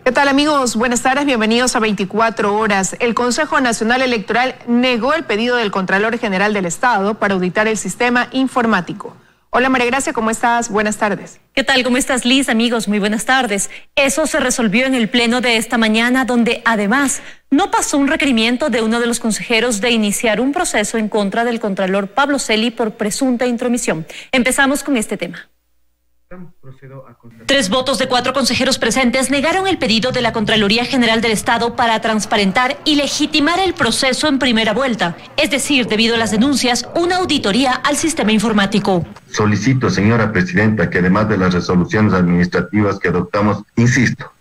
¿Qué tal, amigos? Buenas tardes, bienvenidos a 24 horas. El Consejo Nacional Electoral negó el pedido del Contralor General del Estado para auditar el sistema informático. Hola, María Gracia, ¿cómo estás? Buenas tardes. ¿Qué tal? ¿Cómo estás, Liz? Amigos, muy buenas tardes. Eso se resolvió en el pleno de esta mañana, donde además no pasó un requerimiento de uno de los consejeros de iniciar un proceso en contra del Contralor Pablo Celi por presunta intromisión. Empezamos con este tema. 3 votos de 4 consejeros presentes negaron el pedido de la Contraloría General del Estado para transparentar y legitimar el proceso en primera vuelta, es decir, debido a las denuncias, una auditoría al sistema informático. Solicito, señora presidenta, que además de las resoluciones administrativas que adoptamos, insisto,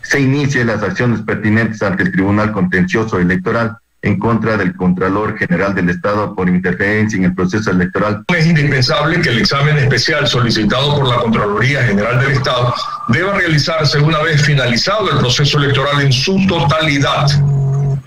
se inicien las acciones pertinentes ante el Tribunal Contencioso Electoral en contra del Contralor General del Estado por interferencia en el proceso electoral. Es indispensable que el examen especial solicitado por la Contraloría General del Estado deba realizarse una vez finalizado el proceso electoral en su totalidad.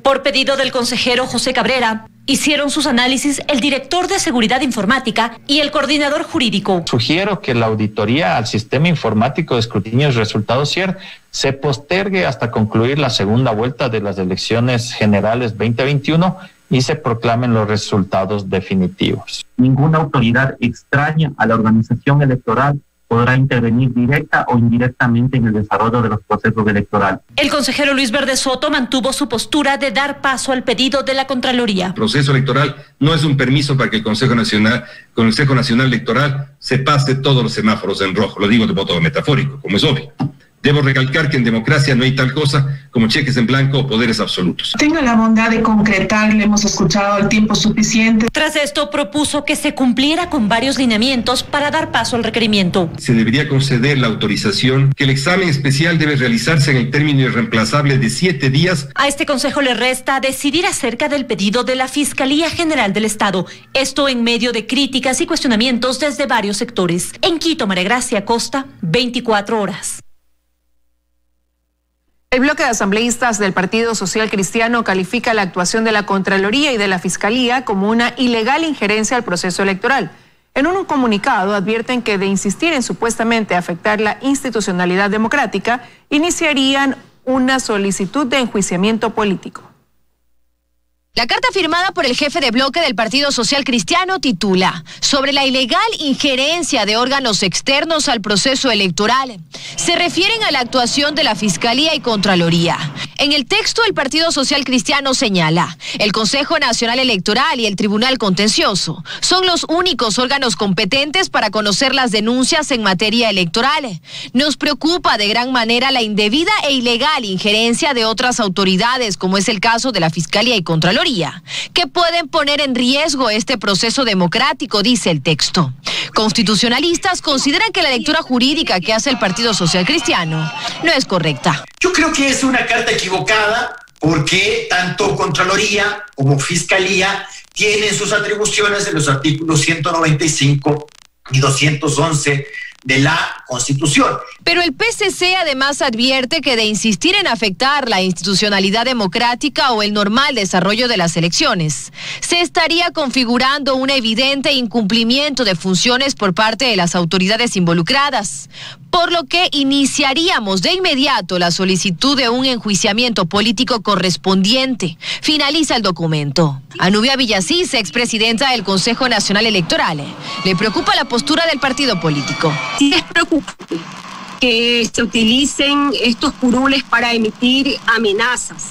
Por pedido del consejero José Cabrera, hicieron sus análisis el director de Seguridad Informática y el coordinador jurídico. Sugiero que la auditoría al sistema informático de escrutinio de resultados CIER se postergue hasta concluir la segunda vuelta de las elecciones generales 2021 y se proclamen los resultados definitivos. Ninguna autoridad extraña a la organización electoral podrá intervenir directa o indirectamente en el desarrollo de los procesos electorales. El consejero Luis Verde Soto mantuvo su postura de dar paso al pedido de la Contraloría. El proceso electoral no es un permiso para que el Consejo Nacional Electoral se pase todos los semáforos en rojo. Lo digo de modo metafórico, como es obvio. Debo recalcar que en democracia no hay tal cosa como cheques en blanco o poderes absolutos. Tenga la bondad de concretar, le hemos escuchado el tiempo suficiente. Tras esto, propuso que se cumpliera con varios lineamientos para dar paso al requerimiento. Se debería conceder la autorización que el examen especial debe realizarse en el término irreemplazable de 7 días. A este consejo le resta decidir acerca del pedido de la Fiscalía General del Estado. Esto en medio de críticas y cuestionamientos desde varios sectores. En Quito, María Gracia Costa, 24 horas. El bloque de asambleístas del Partido Social Cristiano califica la actuación de la Contraloría y de la Fiscalía como una ilegal injerencia al proceso electoral. En un comunicado advierten que de insistir en supuestamente afectar la institucionalidad democrática, iniciarían una solicitud de enjuiciamiento político. La carta firmada por el jefe de bloque del Partido Social Cristiano titula sobre la ilegal injerencia de órganos externos al proceso electoral. Se refieren a la actuación de la Fiscalía y Contraloría. En el texto, el Partido Social Cristiano señala, el Consejo Nacional Electoral y el Tribunal Contencioso son los únicos órganos competentes para conocer las denuncias en materia electoral. Nos preocupa de gran manera la indebida e ilegal injerencia de otras autoridades, como es el caso de la Fiscalía y Contraloría, que pueden poner en riesgo este proceso democrático, dice el texto. Constitucionalistas consideran que la lectura jurídica que hace el Partido Social Cristiano no es correcta. Yo creo que es una carta equivocada porque tanto Contraloría como Fiscalía tienen sus atribuciones en los artículos 195 y 211 de la Constitución. Pero el PCC además advierte que de insistir en afectar la institucionalidad democrática o el normal desarrollo de las elecciones, se estaría configurando un evidente incumplimiento de funciones por parte de las autoridades involucradas, por lo que iniciaríamos de inmediato la solicitud de un enjuiciamiento político correspondiente. Finaliza el documento. A Nubia Villasís, expresidenta del Consejo Nacional Electoral, le preocupa la postura del partido político. Sí es preocupante que se utilicen estos curules para emitir amenazas,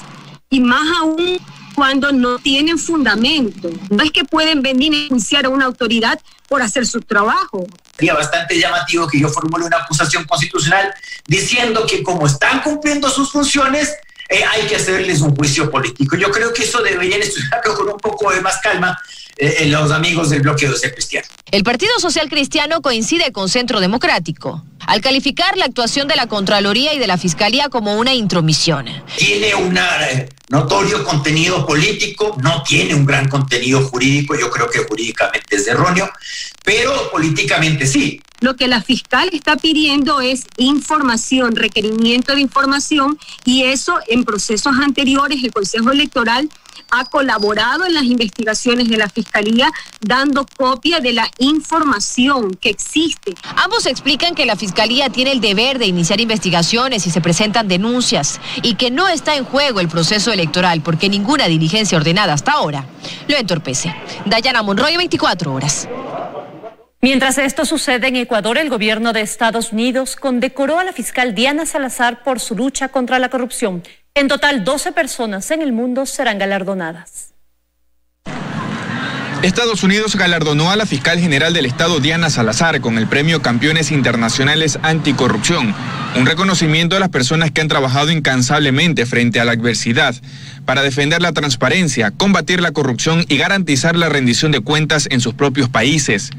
y más aún cuando no tienen fundamento. No es que pueden venir a enjuiciar a una autoridad por hacer su trabajo. Sería bastante llamativo que yo formule una acusación constitucional diciendo que como están cumpliendo sus funciones, hay que hacerles un juicio político. Yo creo que eso deberían estudiarlo con un poco de más calma los amigos del bloque social cristiano. El Partido Social Cristiano coincide con Centro Democrático al calificar la actuación de la Contraloría y de la Fiscalía como una intromisión. Tiene un notorio contenido político, no tiene un gran contenido jurídico, yo creo que jurídicamente es erróneo, pero políticamente sí. Lo que la fiscal está pidiendo es información, requerimiento de información, y eso en procesos anteriores el Consejo Electoral ha colaborado en las investigaciones de la Fiscalía, dando copia de la información que existe. Ambos explican que la Fiscalía tiene el deber de iniciar investigaciones si se presentan denuncias y que no está en juego el proceso electoral porque ninguna diligencia ordenada hasta ahora lo entorpece. Dayana Monroy, 24 horas. Mientras esto sucede en Ecuador, el gobierno de Estados Unidos condecoró a la fiscal Diana Salazar por su lucha contra la corrupción. En total, 12 personas en el mundo serán galardonadas. Estados Unidos galardonó a la fiscal general del Estado Diana Salazar con el premio Campeones Internacionales Anticorrupción, un reconocimiento a las personas que han trabajado incansablemente frente a la adversidad para defender la transparencia, combatir la corrupción y garantizar la rendición de cuentas en sus propios países.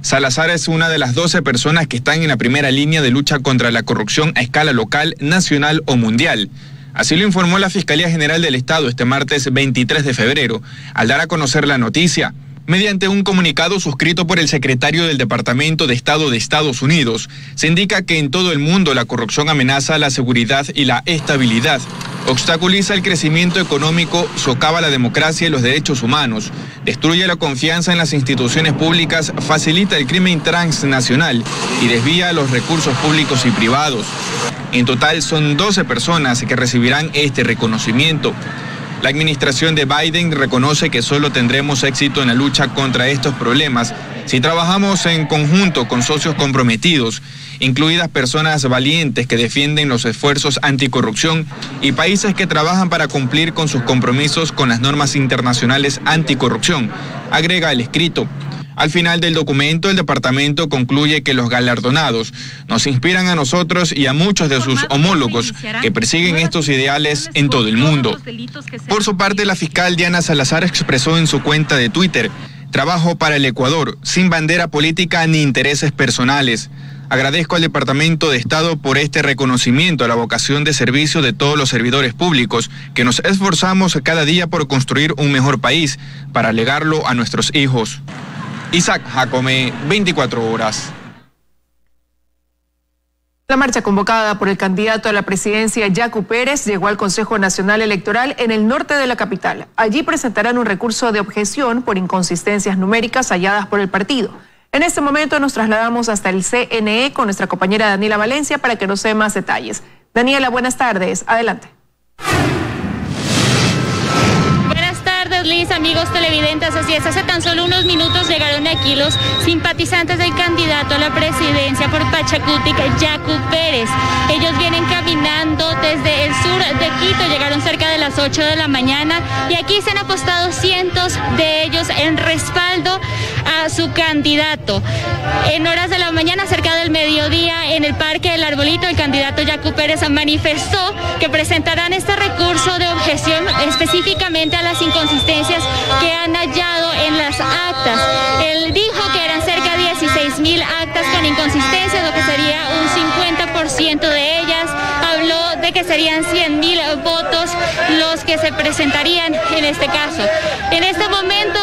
Salazar es una de las 12 personas que están en la primera línea de lucha contra la corrupción a escala local, nacional o mundial. Así lo informó la Fiscalía General del Estado este martes 23 de febrero, al dar a conocer la noticia. Mediante un comunicado suscrito por el secretario del Departamento de Estado de Estados Unidos, se indica que en todo el mundo la corrupción amenaza la seguridad y la estabilidad, obstaculiza el crecimiento económico, socava la democracia y los derechos humanos, destruye la confianza en las instituciones públicas, facilita el crimen transnacional y desvía los recursos públicos y privados. En total son 12 personas que recibirán este reconocimiento. La administración de Biden reconoce que solo tendremos éxito en la lucha contra estos problemas si trabajamos en conjunto con socios comprometidos, incluidas personas valientes que defienden los esfuerzos anticorrupción y países que trabajan para cumplir con sus compromisos con las normas internacionales anticorrupción, agrega el escrito. Al final del documento, el departamento concluye que los galardonados nos inspiran a nosotros y a muchos de sus homólogos que persiguen estos ideales en todo el mundo. Por su parte, la fiscal Diana Salazar expresó en su cuenta de Twitter: trabajo para el Ecuador, sin bandera política ni intereses personales. Agradezco al Departamento de Estado por este reconocimiento a la vocación de servicio de todos los servidores públicos que nos esforzamos cada día por construir un mejor país para legarlo a nuestros hijos. Isaac Jacome, 24 horas. La marcha convocada por el candidato a la presidencia, Yacu Pérez, llegó al Consejo Nacional Electoral en el norte de la capital. Allí presentarán un recurso de objeción por inconsistencias numéricas halladas por el partido. En este momento nos trasladamos hasta el CNE con nuestra compañera Daniela Valencia para que nos dé más detalles. Daniela, buenas tardes. Adelante. Liz, amigos televidentes, así es, hace tan solo unos minutos llegaron aquí los simpatizantes del candidato a la presidencia por Pachacutic, Yacu Pérez. Ellos vienen caminando desde el sur de Quito, llegaron cerca de las 8 de la mañana y aquí se han apostado cientos de ellos en respaldo a su candidato. En horas de la mañana, cerca del mediodía, en el Parque del Arbolito, el candidato Yacu Pérez manifestó que presentarán este recurso de objeción específicamente a las inconsistencias que han hallado en las actas. Él dijo que eran cerca de 16.000 actas con inconsistencias, lo que sería un 50% de ellas. Habló de que serían 100.000 votos los que se presentarían en este caso. En este momento,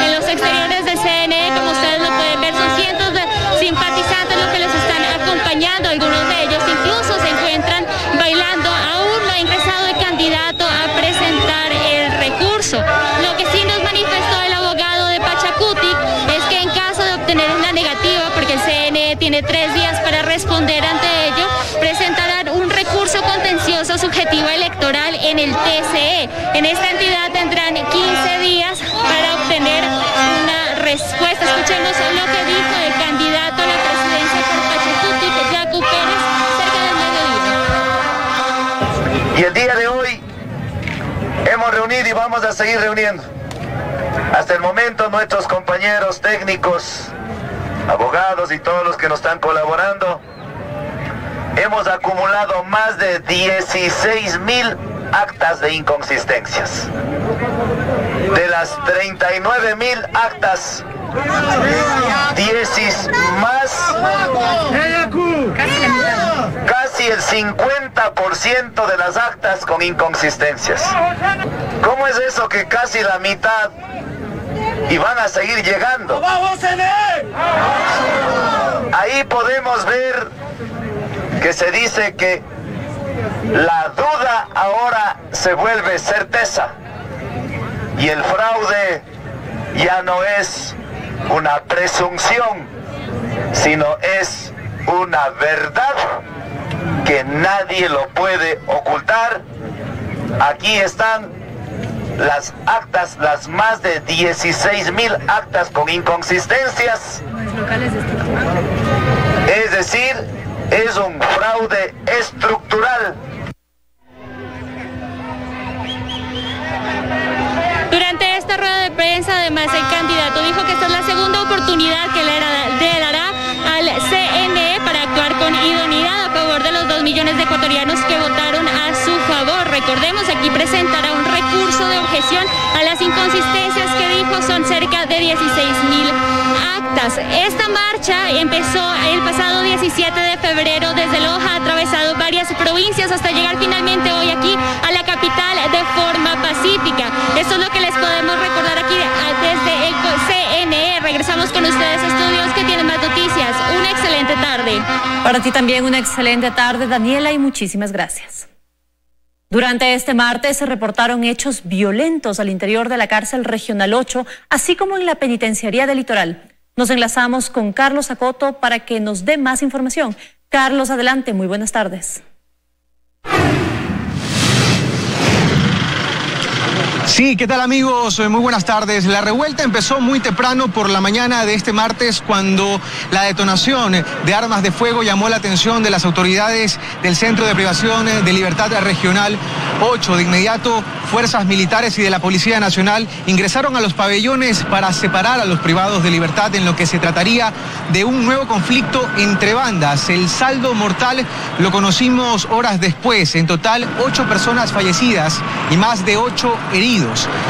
en los exteriores del CNE, como ustedes lo pueden ver, son cientos de simpatizantes los que les están acompañando. Algunos de ellos incluso se encuentran bailando. Aún no ha ingresado el candidato a presentar el recurso. Lo que sí nos manifestó el abogado de Pachacutic es que en caso de obtener una negativa, porque el CNE tiene 3 días para responder ante ello, presentarán un recurso contencioso subjetivo electoral en el TCE. En esta entidad tendrán 15 días para obtener una respuesta. Escuchemos lo que dijo el candidato a la presidencia por Pachacutic, Yacu Pérez, cerca del mediodía. Y el día de hoy hemos reunido y vamos a seguir reuniendo. Hasta el momento nuestros compañeros técnicos, abogados y todos los que nos están colaborando, hemos acumulado más de 16.000 actas de inconsistencias. De las 39.000 actas, 10 más, casi el 50% de las actas con inconsistencias. ¿Cómo es eso que casi la mitad y van a seguir llegando. Ahí podemos ver que se dice que la duda ahora se vuelve certeza y el fraude ya no es una presunción, sino es una verdad que nadie lo puede ocultar. Aquí están las actas, las más de 16,000 actas con inconsistencias. Es decir, es un fraude estructural. Durante esta rueda de prensa, además, el candidato dijo que esta es la segunda oportunidad que le dará al CNE para actuar con idoneidad a favor de los 2 millones de ecuatorianos que votaron a su favor. Recordemos, aquí presentará un recurso de objeción a las inconsistencias que dijo son cerca de 16,000 actas. Esta marcha empezó el pasado 17 de febrero desde Loja, ha atravesado varias provincias hasta llegar finalmente hoy aquí a la capital de forma pacífica. Eso es lo que les podemos recordar aquí desde el CNE. Regresamos con ustedes a estudios que tienen más noticias. Una excelente tarde. Para ti también una excelente tarde, Daniela, y muchísimas gracias. Durante este martes se reportaron hechos violentos al interior de la cárcel regional 8, así como en la penitenciaría del Litoral. Nos enlazamos con Carlos Acoto para que nos dé más información. Carlos, adelante, muy buenas tardes. Sí, ¿qué tal amigos? Muy buenas tardes. La revuelta empezó muy temprano por la mañana de este martes cuando la detonación de armas de fuego llamó la atención de las autoridades del Centro de Privación de Libertad Regional 8. De inmediato, fuerzas militares y de la Policía Nacional ingresaron a los pabellones para separar a los privados de libertad en lo que se trataría de un nuevo conflicto entre bandas. El saldo mortal lo conocimos horas después. En total, 8 personas fallecidas y más de 8 heridos.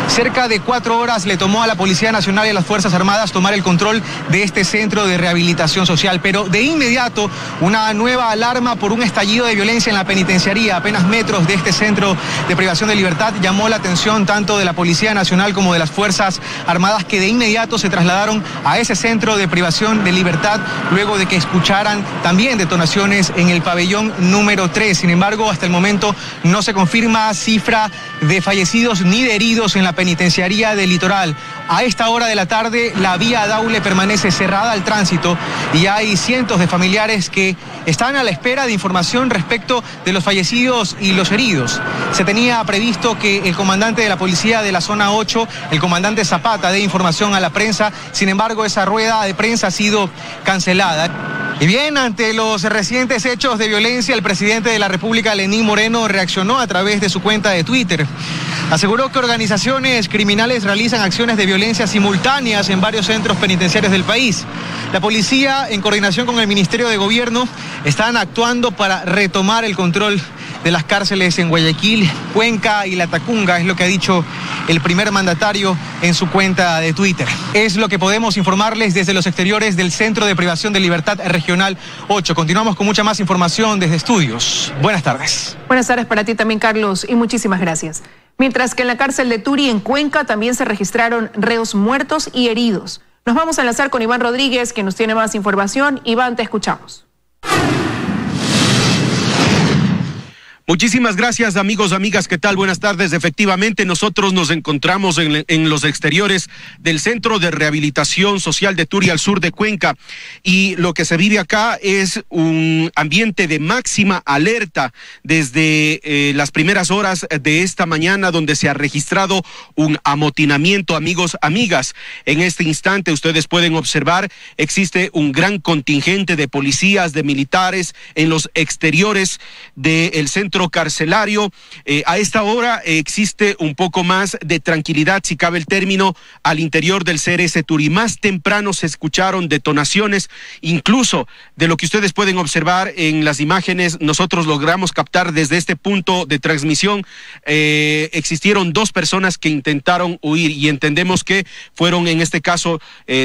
Cerca de 4 horas le tomó a la Policía Nacional y a las Fuerzas Armadas tomar el control de este centro de rehabilitación social, pero de inmediato una nueva alarma por un estallido de violencia en la penitenciaría, apenas metros de este centro de privación de libertad, llamó la atención tanto de la Policía Nacional como de las Fuerzas Armadas, que de inmediato se trasladaron a ese centro de privación de libertad luego de que escucharan también detonaciones en el pabellón número 3. Sin embargo, hasta el momento no se confirma cifra de fallecidos ni de heridos en la penitenciaría del Litoral. A esta hora de la tarde la vía Daule permanece cerrada al tránsito y hay cientos de familiares que están a la espera de información respecto de los fallecidos y los heridos. Se tenía previsto que el comandante de la policía de la zona 8, el comandante Zapata, dé información a la prensa. Sin embargo, esa rueda de prensa ha sido cancelada. Y bien, ante los recientes hechos de violencia, el presidente de la República, Lenín Moreno, reaccionó a través de su cuenta de Twitter. Aseguró que organizaciones criminales realizan acciones de violencia simultáneas en varios centros penitenciarios del país. La policía, en coordinación con el Ministerio de Gobierno, están actuando para retomar el control de las cárceles en Guayaquil, Cuenca y La Tacunga, es lo que ha dicho el primer mandatario en su cuenta de Twitter. Es lo que podemos informarles desde los exteriores del Centro de Privación de Libertad Regional 8. Continuamos con mucha más información desde estudios. Buenas tardes. Buenas tardes para ti también, Carlos, y muchísimas gracias. Mientras que en la cárcel de Turi, en Cuenca, también se registraron reos muertos y heridos. Nos vamos a enlazar con Iván Rodríguez, que nos tiene más información. Iván, te escuchamos. Muchísimas gracias, amigos, amigas, ¿qué tal? Buenas tardes. Efectivamente, nosotros nos encontramos en los exteriores del Centro de Rehabilitación Social de Turi, al sur de Cuenca, y lo que se vive acá es un ambiente de máxima alerta desde las primeras horas de esta mañana, donde se ha registrado un amotinamiento, amigos, amigas. En este instante, ustedes pueden observar, existe un gran contingente de policías, de militares en los exteriores del centro carcelario. A esta hora existe un poco más de tranquilidad, si cabe el término, al interior del CRS Turi. Más temprano se escucharon detonaciones, incluso de lo que ustedes pueden observar en las imágenes. Nosotros logramos captar desde este punto de transmisión. Existieron 2 personas que intentaron huir y entendemos que fueron en este caso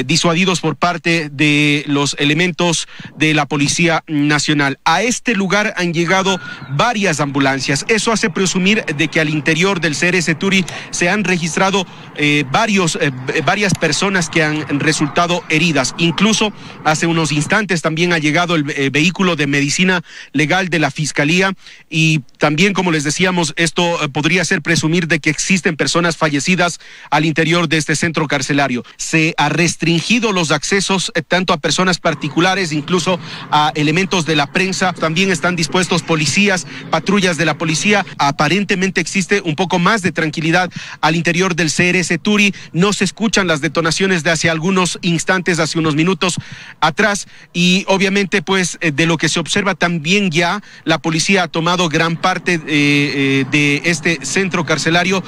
disuadidos por parte de los elementos de la Policía Nacional. A este lugar han llegado varias ambulancias. Eso hace presumir de que al interior del CRS Turi se han registrado varias personas que han resultado heridas. Incluso hace unos instantes también ha llegado el vehículo de medicina legal de la Fiscalía y también, como les decíamos, esto podría hacer presumir de que existen personas fallecidas al interior de este centro carcelario. Se ha restringido los accesos tanto a personas particulares, incluso a elementos de la prensa. También están dispuestos policías, patrullas de la policía. Aparentemente existe un poco más de tranquilidad al interior del CRS Turi. No se escuchan las detonaciones de hace algunos instantes, hace unos minutos atrás, y obviamente pues de lo que se observa también ya la policía ha tomado gran parte de este centro carcelario.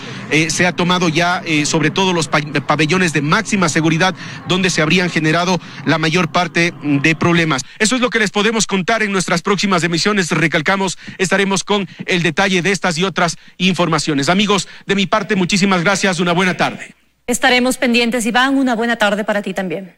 Se ha tomado ya sobre todo los pabellones de máxima seguridad donde se habrían generado la mayor parte de problemas. Eso es lo que les podemos contar en nuestras próximas emisiones. Recalcamos, estaremos con el detalle de estas y otras informaciones. Amigos, de mi parte, muchísimas gracias. Una buena tarde. Estaremos pendientes, Iván. Una buena tarde para ti también.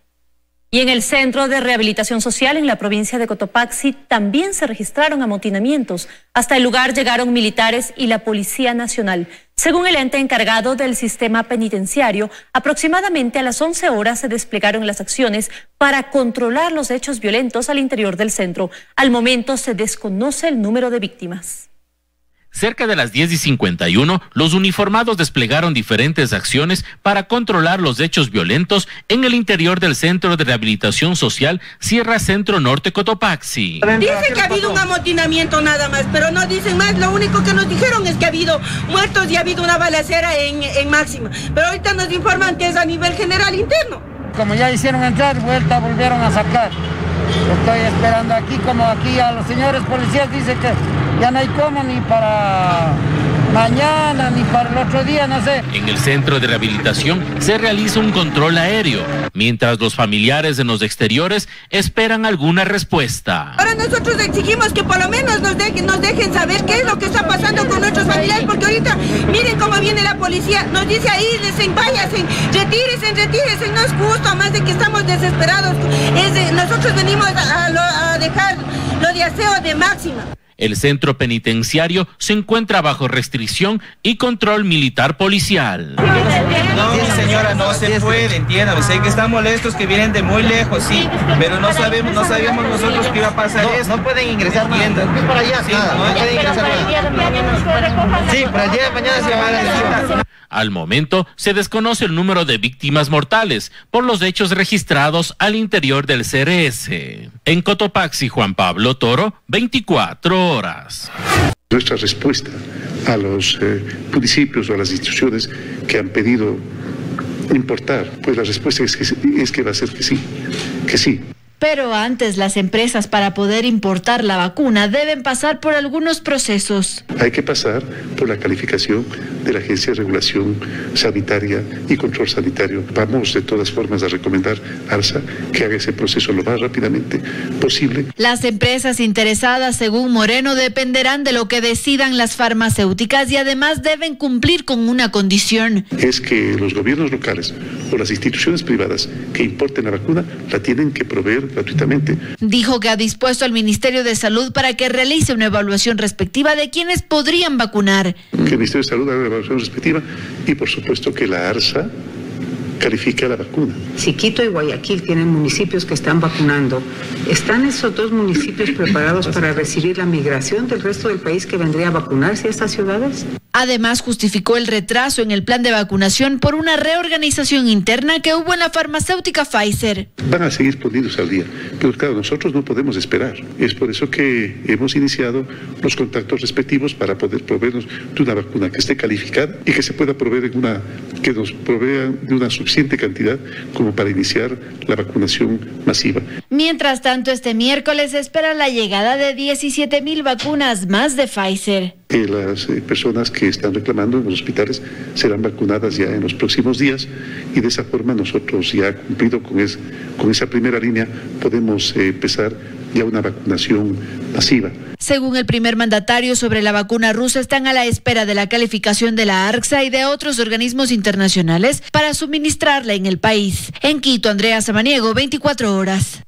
Y en el Centro de Rehabilitación Social en la provincia de Cotopaxi también se registraron amotinamientos. Hasta el lugar llegaron militares y la Policía Nacional. Según el ente encargado del sistema penitenciario, aproximadamente a las 11 horas se desplegaron las acciones para controlar los hechos violentos al interior del centro. Al momento se desconoce el número de víctimas. Cerca de las 10:51, los uniformados desplegaron diferentes acciones para controlar los hechos violentos en el interior del Centro de Rehabilitación Social Sierra Centro Norte Cotopaxi. Dicen que ha habido un amotinamiento nada más, pero no dicen más. Lo único que nos dijeron es que ha habido muertos y ha habido una balacera en Máxima. Pero ahorita nos informan que es a nivel general interno. Como ya hicieron entrar, volvieron a sacar. Estoy esperando aquí, como aquí a los señores policías dicen que ya no hay cómo ni para mañana ni para el otro día, no sé. En el centro de rehabilitación se realiza un control aéreo, mientras los familiares en los exteriores esperan alguna respuesta. Ahora nosotros exigimos que por lo menos nos dejen saber qué es lo que está pasando con nuestros familiares, porque ahorita miren cómo viene la policía, nos dice ahí, váyanse, retírense, no es justo, más de que estamos desesperados. Nosotros venimos a dejar lo de aseo de Máxima. El centro penitenciario se encuentra bajo restricción y control militar policial. No, señora, no se puede, entiéndame. Sé que están molestos, que vienen de muy lejos, sí, pero no sabíamos nosotros que iba a pasar eso. No pueden ingresar nada. Para allá, sí, no pueden ingresar nada. Sí, para el día de mañana se van a necesitar. Al momento, se desconoce el número de víctimas mortales por los hechos registrados al interior del CRS. En Cotopaxi, Juan Pablo Toro, 24 horas. Nuestra respuesta a los municipios o a las instituciones que han pedido importar, pues la respuesta es que va a ser que sí. Pero antes, las empresas para poder importar la vacuna deben pasar por algunos procesos. Hay que pasar por la calificación de la Agencia de Regulación Sanitaria y Control Sanitario. Vamos de todas formas a recomendar a ARSA que haga ese proceso lo más rápidamente posible. Las empresas interesadas, según Moreno, dependerán de lo que decidan las farmacéuticas y además deben cumplir con una condición. Es que los gobiernos locales o las instituciones privadas que importen la vacuna la tienen que proveer gratuitamente. Dijo que ha dispuesto al Ministerio de Salud para que realice una evaluación respectiva de quienes podrían vacunar. Que el Ministerio de Salud haga una evaluación respectiva y por supuesto que la ARSA califica la vacuna. Si Quito y Guayaquil tienen municipios que están vacunando, ¿están esos dos municipios preparados para recibir la migración del resto del país que vendría a vacunarse a estas ciudades? Además, justificó el retraso en el plan de vacunación por una reorganización interna que hubo en la farmacéutica Pfizer. Van a seguir poniéndose al día, pero claro, nosotros no podemos esperar. Es por eso que hemos iniciado los contactos respectivos para poder proveernos de una vacuna que esté calificada y que se pueda proveer que nos provea de una suficiente cantidad como para iniciar la vacunación masiva. Mientras tanto, este miércoles se espera la llegada de 17,000 vacunas más de Pfizer. Las personas que están reclamando en los hospitales serán vacunadas ya en los próximos días y de esa forma nosotros ya cumplido con esa primera línea podemos empezar ya una vacunación masiva. Según el primer mandatario, sobre la vacuna rusa están a la espera de la calificación de la ARSA y de otros organismos internacionales para suministrarla en el país. En Quito, Andrea Samaniego, 24 horas.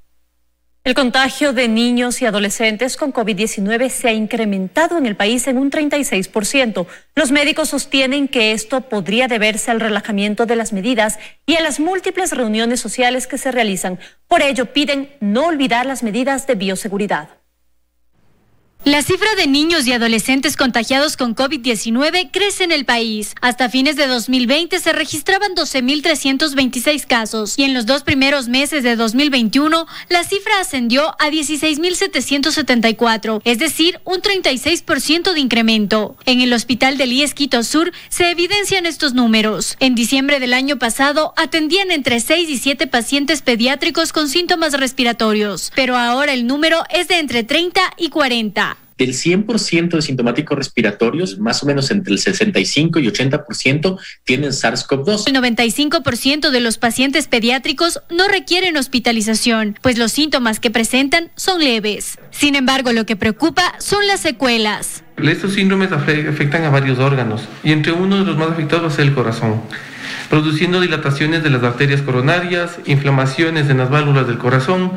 El contagio de niños y adolescentes con COVID-19 se ha incrementado en el país en un 36%. Los médicos sostienen que esto podría deberse al relajamiento de las medidas y a las múltiples reuniones sociales que se realizan. Por ello, piden no olvidar las medidas de bioseguridad. La cifra de niños y adolescentes contagiados con COVID-19 crece en el país. Hasta fines de 2020 se registraban 12.326 casos y en los 2 primeros meses de 2021 la cifra ascendió a 16.774, es decir, un 36% de incremento. En el hospital del IES Quito Sur se evidencian estos números. En diciembre del año pasado atendían entre 6 y 7 pacientes pediátricos con síntomas respiratorios, pero ahora el número es de entre 30 y 40. Del 100% de sintomáticos respiratorios, más o menos entre el 65 y 80% tienen SARS-CoV-2. El 95% de los pacientes pediátricos no requieren hospitalización, pues los síntomas que presentan son leves. Sin embargo, lo que preocupa son las secuelas. Estos síndromes afectan a varios órganos y entre uno de los más afectados va a ser el corazón, produciendo dilataciones de las arterias coronarias, inflamaciones en las válvulas del corazón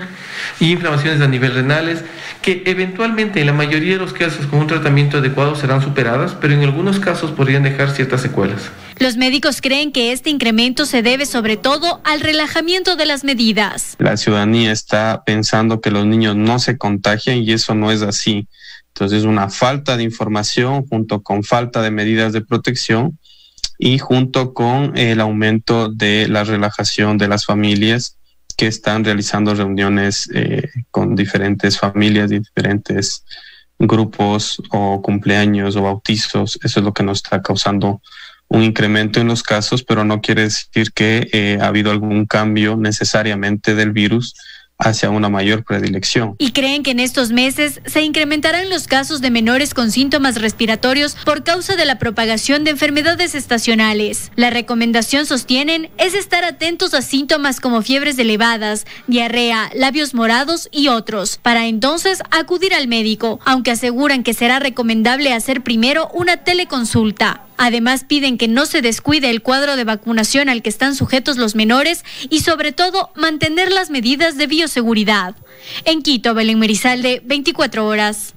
y inflamaciones a nivel renales que eventualmente en la mayoría de los casos con un tratamiento adecuado serán superadas, pero en algunos casos podrían dejar ciertas secuelas. Los médicos creen que este incremento se debe sobre todo al relajamiento de las medidas. La ciudadanía está pensando que los niños no se contagian y eso no es así. Entonces, una falta de información junto con falta de medidas de protección y junto con el aumento de la relajación de las familias que están realizando reuniones con diferentes familias, diferentes grupos o cumpleaños o bautizos. Eso es lo que nos está causando un incremento en los casos, pero no quiere decir que ha habido algún cambio necesariamente del virus hacia una mayor predilección. Y creen que en estos meses se incrementarán los casos de menores con síntomas respiratorios por causa de la propagación de enfermedades estacionales. La recomendación, sostienen, es estar atentos a síntomas como fiebres elevadas, diarrea, labios morados y otros, para entonces acudir al médico, aunque aseguran que será recomendable hacer primero una teleconsulta. Además, piden que no se descuide el cuadro de vacunación al que están sujetos los menores y, sobre todo, mantener las medidas de bioseguridad. En Quito, Belén Merizalde, 24 horas.